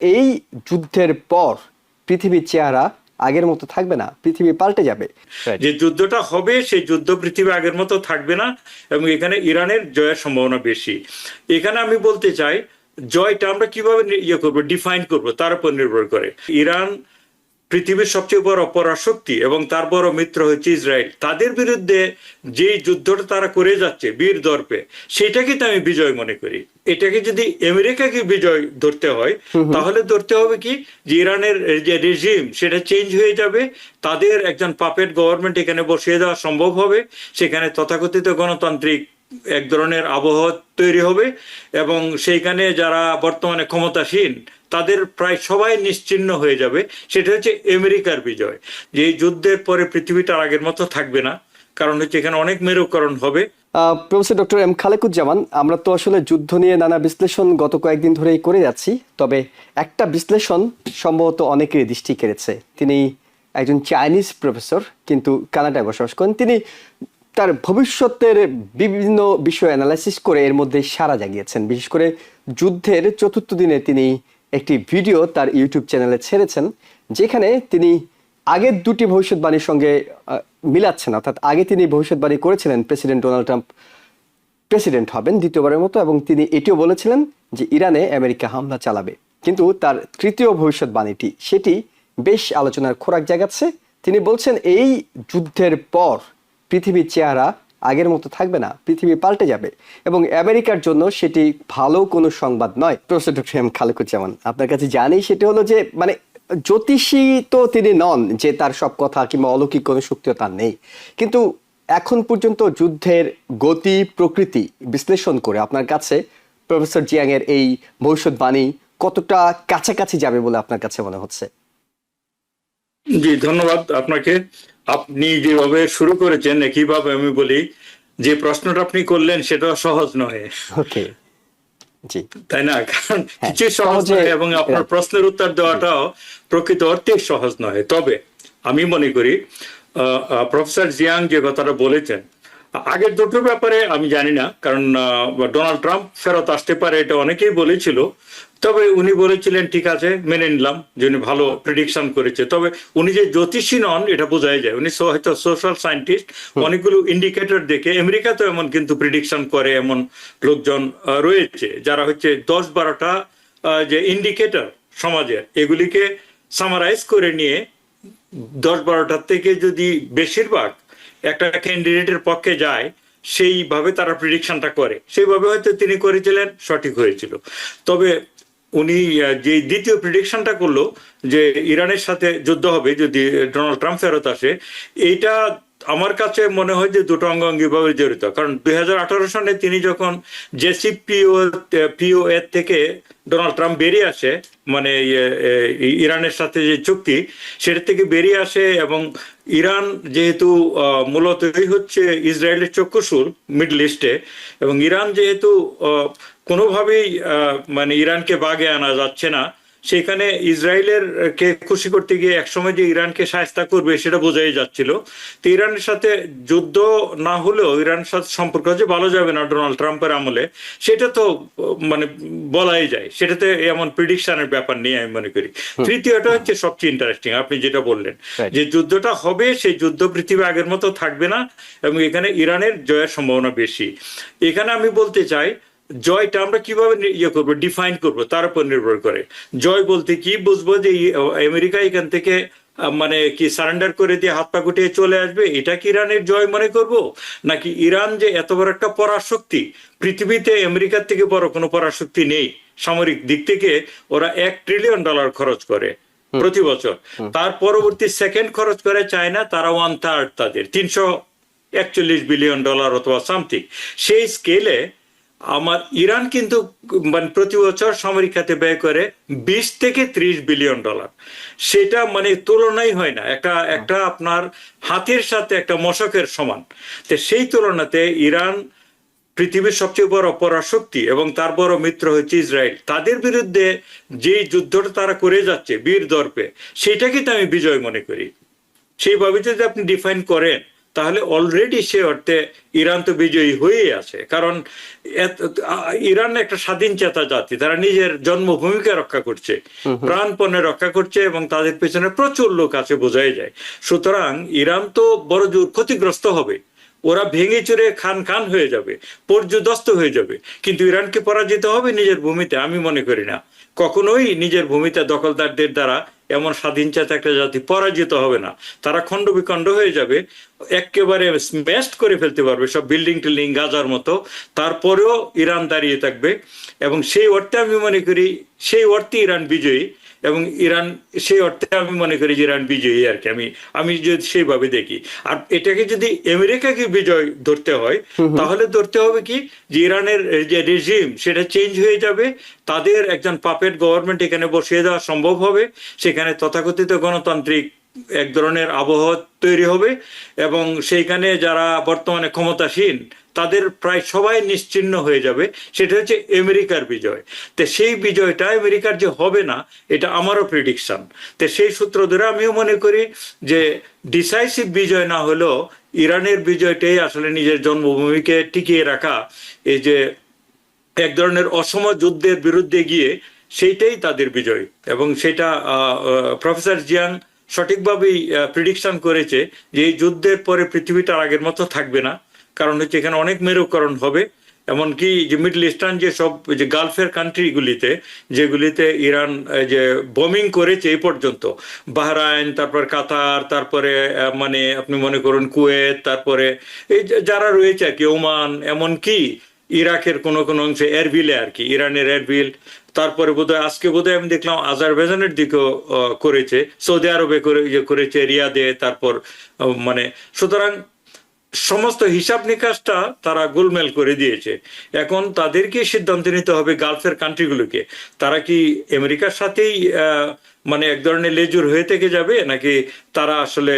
এই যুদ্ধের পর পৃথিবীর চেহারা আগের মতো থাকবে না, পৃথিবী পাল্টে যাবে। যে যুদ্ধটা হবে সেই যুদ্ধ পৃথিবী আগের মতো থাকবে না এবং এখানে ইরানের জয়ের সম্ভাবনা বেশি। এখানে আমি বলতে চাই জয়টা আমরা কিভাবে করবো, ডিফাইন করবো তার উপর নির্ভর করে। ইরান পৃথিবীর সবচেয়ে বড় পরাশক্তি এবং তার বড় মিত্র হচ্ছে ইসরায়েল। তাদের বিরুদ্ধে যে যুদ্ধটা তারা করে যাচ্ছে বীর দর্পে, সেটাকে তো আমি বিজয় মনে করি। এটাকে যদি আমেরিকাকে বিজয় ধরতে হয় তাহলে ধরতে হবে কি যে ইরানের যে রেজিম সেটা চেঞ্জ হয়ে যাবে, তাদের একজন পাপেট গভর্নমেন্ট এখানে বসিয়ে দেওয়া সম্ভব হবে, সেখানে তথাকথিত গণতান্ত্রিক এক ধরনের আবহাওয়া তৈরি হবে এবং সেইখানে যারা বর্তমানে ক্ষমতাসীন তাদের প্রায় সবাই নিশ্চিহ্ন হয়ে যাবে। সেটা হচ্ছে আমেরিকার বিজয়। যে এই যুদ্ধের পরে পৃথিবীটা আগের মতো থাকবে না, কারণ হচ্ছে এখানে অনেক মেরুকরণ হবে। প্রফেসর ডক্টর এম খালেকুজ্জামান, আমরা তো আসলে যুদ্ধ নিয়ে নানা বিশ্লেষণ গত কয়েকদিন ধরেই করে যাচ্ছি, তবে একটা বিশ্লেষণ সম্ভবত অনেকেরই দৃষ্টি কেড়েছে। তিনি একজন চাইনিজ প্রফেসর, কিন্তু কানাডায় বসবাস করেন। তিনি তার ভবিষ্যতের বিভিন্ন বিষয় অ্যানালাইসিস করে এর মধ্যে সাড়া জাগিয়েছেন। বিশেষ করে যুদ্ধের চতুর্থ দিনে তিনি একটি ভিডিও তার ইউটিউব চ্যানেলে ছেড়েছেন, যেখানে তিনি আগের দুটি ভবিষ্যৎবাণীর সঙ্গে মিলাচ্ছেন। অর্থাৎ আগে তিনি ভবিষ্যৎবাণী করেছিলেন প্রেসিডেন্ট ডোনাল্ড ট্রাম্প প্রেসিডেন্ট হবেন দ্বিতীয়বারের মতো, এবং তিনি এটিও বলেছিলেন যে ইরানে আমেরিকা হামলা চালাবে। কিন্তু তার তৃতীয় ভবিষ্যৎবাণীটি সেটি বেশ আলোচনার খোরাক জাগাচ্ছে। তিনি বলছেন এই যুদ্ধের পর পৃথিবীর চেহারা আগের মতো থাকবে না, পৃথিবী পাল্টে যাবে, এবং আমেরিকার জন্য সেটি ভালো কোনো সংবাদ নয়। প্রফেসর ডক্টর এম খালেকুজ্জামান, আপনার কাছে জানি সেটি হলো যে মানে জ্যোতিষী তো তিনি নন যে তার সব কথা কিংবা অলৌকিক কোনো শক্তিও তার নেই, কিন্তু এখন পর্যন্ত যুদ্ধের গতি প্রকৃতি বিশ্লেষণ করে আপনার কাছে প্রফেসর জিয়াং এর এই ভবিষ্যৎবাণী কতটা কাছাকাছি যাবে বলে আপনার কাছে মনে হচ্ছে? জি, ধন্যবাদ আপনাকে। আপনি যেভাবে শুরু করেছেন একইভাবে আমি বলি যে প্রশ্নটা আপনি করলেন সেটা সহজ নয়। ওকে, জি, তাই না? কারণ হ্যাঁ, কিছু সহজ নয় এবং আপনার প্রশ্নের উত্তর দেওয়াটাও প্রকৃত অর্থে সহজ নয়। তবে আমি মনে করি প্রফেসর জিয়াং যে কথাটা বলেছেন, আগের দুটোর ব্যাপারে আমি জানি না, কারণ ডোনাল্ড ট্রাম্প ফেরত আসতে পারে এটা অনেকেই বলেছিল। তবে উনি বলেছিলেন ঠিক আছে, মেনে নিলাম যে উনি ভালো প্রেডিকশন করেছে। তবে উনি যে জ্যোতিষী নন এটা বোঝাই যায়, উনি হয়তো সোশ্যাল সায়েন্টিস্ট। অনেকগুলো ইন্ডিকেটর দেখে, আমেরিকাতেও এমন কিন্তু প্রেডিকশন করে এমন লোকজন রয়েছে যারা হচ্ছে 10-12টা যে ইন্ডিকেটর সমাজের, এগুলিকে সামারাইজ করে নিয়ে 10-12টার থেকে যদি বেশিরভাগ একটা ক্যান্ডিডেটের পক্ষে যায় সেইভাবে তারা প্রেডিকশনটা করে, সেইভাবে হয়তো তিনি করেছিলেন, সঠিক হয়েছিল। তবে উনি যে দ্বিতীয় প্রেডিকশনটা করলো যে ইরানের সাথে যুদ্ধ হবে যদি ডোনাল্ড ট্রাম্প ফেরত আসে, এইটা আমার কাছে মনে হয় যে দুটো অঙ্গাঙ্গিভাবে জড়িত। কারণ 2018 সালে তিনি যখন জেসিপিও এর থেকে ডোনাল্ড ট্রাম্প বেরিয়ে আসে, মানে ইরানের সাথে যে চুক্তি সেটা থেকে বেরিয়ে আসে, এবং ইরান যেহেতু মূলত হচ্ছে ইসরায়েলের চক্ষুশূল মিডল ইস্টে, এবং ইরান যেহেতু কোনোভাবেই মানে ইরানকে বাগে আনা যাচ্ছে না, সেখানে ইসরায়েলের কে খুশি করতে গিয়ে একসময় যে ইরানকে শায়েস্তা করবে সেটা বোঝাই যাচ্ছিল। তো ইরানের সাথে যুদ্ধ না হলেও ইরানের সাথে সম্পর্ক যে ভালো যাবে না ডোনাল্ড ট্রাম্পের আমলে, সেটা তো মানে বলাই যায়। সেটাতে এমন প্রিডিকশনের ব্যাপার নিয়ে আমি মনে করি। তৃতীয়টা হচ্ছে সবচেয়ে ইন্টারেস্টিং, আপনি যেটা বললেন যে যুদ্ধটা হবে সেই যুদ্ধ পৃথিবী আগের মতো থাকবে না এবং এখানে ইরানের জয়ের সম্ভাবনা বেশি। এখানে আমি বলতে চাই জয়টা আমরা কিভাবে করবো, ডিফাইন করবো তার উপর নির্ভর করে। জয় বলতে কি বুঝবো, যে আমেরিকা এখান থেকে মানে কি সারেন্ডার করে দিয়ে হাত পা গুটিয়ে চলে আসবে, এটা কি ইরানের জয় মনে করব? নাকি ইরান যে এত বড় একটা পরাশক্তি, পৃথিবীতে আমেরিকার থেকে বড় কোনো পরাশক্তি নেই সামরিক দিক থেকে, ওরা $1 ট্রিলিয়ন খরচ করে প্রতি বছর, তার পরবর্তী সেকেন্ড খরচ করে চায়না, তারা 1/3, তাদের $341 বিলিয়ন অথবা সামথিং। সেই স্কেলে আমার ইরান কিন্তু মানে প্রতি বছর সামরিক খাতে ব্যয় করে $20 থেকে $30 বিলিয়ন। সেটা মানে তুলনাই হয় না, একটা আপনার হাতের সাথে একটা মশকের সমান। তো সেই তুলনাতে ইরান পৃথিবীর সবচেয়ে বড় পরাশক্তি এবং তার বড় মিত্র হচ্ছে ইসরায়েল। তাদের বিরুদ্ধে যে যুদ্ধটা তারা করে যাচ্ছে বীর দর্পে, সেটাকে তো আমি বিজয় মনে করি। সেইভাবে যদি আপনি ডিফাইন করেন তাহলে অলরেডি সে অর্থে ইরান তো বিজয়ী হয়েই আছে। কারণ ইরান একটা স্বাধীন চেতা জাতি, তারা নিজের জন্মভূমিকে রক্ষা করছে, প্রাণপণে রক্ষা করছে, এবং তাদের পেছনে প্রচুর লোক আছে, বোঝাই যায়। সুতরাং ইরান তো বড় জোর ক্ষতিগ্রস্ত হবে, ওরা ভেঙে চুরে খান খান হয়ে যাবে, পর্যদস্ত হয়ে যাবে। কিন্তু ইরানকে পরাজিত হবে নিজের ভূমিতে? আমি মনে করি না। কখনোই নিজের ভূমিতে দখলদারদের দ্বারা এমন স্বাধীন চেতা একটা জাতি পরাজিত হবে না। তারা খণ্ড বিখণ্ড হয়ে যাবে, একেবারে স্ম্যাশড করে ফেলতে পারবে সব বিল্ডিং টিল্ডিং গাজার মতো, তারপরেও ইরান দাঁড়িয়ে থাকবে। এবং সেই অর্থে আমি মনে করি, সেই অর্থে ইরান বিজয়ী, এবং ইরান সেই অর্থে আমি মনে করি যে ইরান বিজয়ী আর কি। আমি যদি সেইভাবে দেখি। আর এটাকে যদি আমেরিকাকে বিজয় ধরতে হয়, তাহলে ধরতে হবে কি, যে ইরানের যে রেজিম সেটা চেঞ্জ হয়ে যাবে, তাদের একজন পাপেট গভর্নমেন্ট এখানে বসিয়ে দেওয়া সম্ভব হবে, সেখানে তথাকথিত গণতান্ত্রিক এক ধরনের আবহাওয়া তৈরি হবে, এবং সেইখানে যারা বর্তমানে ক্ষমতাসীন তাদের প্রায় সবাই নিশ্চিহ্ন হয়ে যাবে। সেটা হচ্ছে আমেরিকার বিজয়। তো সেই বিজয়টা আমেরিকার যে হবে না, এটা আমারও প্রেডিকশন। তো সেই সূত্র ধরে আমিও মনে করি যে ডিসাইসিভ বিজয় না হলেও ইরানের বিজয়টাই আসলে নিজের জন্মভূমিকে টিকিয়ে রাখা, এই যে এক ধরনের অসম যুদ্ধের বিরুদ্ধে গিয়ে, সেইটাই তাদের বিজয়। এবং সেটা প্রফেসর জিয়াং সঠিকভাবেই প্রেডিকশন করেছে যে এই যুদ্ধের পরে পৃথিবীটা আগের মতো থাকবে না। কারণ হচ্ছে এখানে অনেক মেরুকরণ হবে, এমনকি যে মিডল ইস্টার্ন যে সব যে গালফের কান্ট্রিগুলিতে, যেগুলিতে ইরান যে বোমিং করেছে এই পর্যন্ত, বাহরাইন, তারপর কাতার, তারপরে মানে আপনি মনে করুন কুয়েত, তারপরে এই যারা রয়েছে আর কি, ওমান, এমনকি ইরাকের কোনো কোনো অংশে এরবিলে আর কি, ইরানের এরবিল, তারপরে বোধহয় আজকে বোধহয় আমি দেখলাম আজারবাইজানের দিকেও করেছে, সৌদি আরবে করেছে, রিয়াদে, তারপর মানে সুতরাং সমস্ত হিসাব নিকাশটা তারা গোলমেল করে দিয়েছে। এখন তাদেরকে সিদ্ধান্ত নিতে হবে গালফের কান্ট্রিগুলোকে, তারা কি আমেরিকার সাথেই মানে এক ধরনের লেজুর হয়ে থেকে যাবে, নাকি তারা আসলে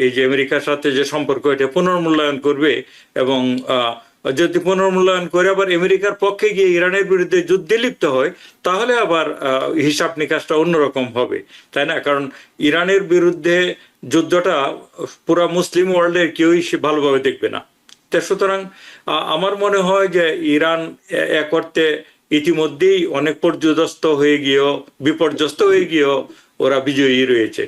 এই যে আমেরিকার সাথে যে সম্পর্ক এটা পুনর্মূল্যায়ন করবে, এবং যদি পুনর্মূল্যায়ন করে আবার আমেরিকার পক্ষে গিয়ে ইরানের বিরুদ্ধে যুদ্ধে লিপ্ত হয়, তাহলে আবার হিসাব নিকাশটা অন্যরকম হবে, তাই না? কারণ ইরানের বিরুদ্ধে যুদ্ধটা পুরা মুসলিম ওয়ার্ল্ডের কেউই ভালোভাবে দেখবে না। তা সুতরাং আমার মনে হয় যে ইরান এক অর্থে ইতিমধ্যেই অনেক পর্যদস্ত হয়ে গিয়েও, বিপর্যস্ত হয়ে গিয়েও ওরা বিজয়ী রয়েছে।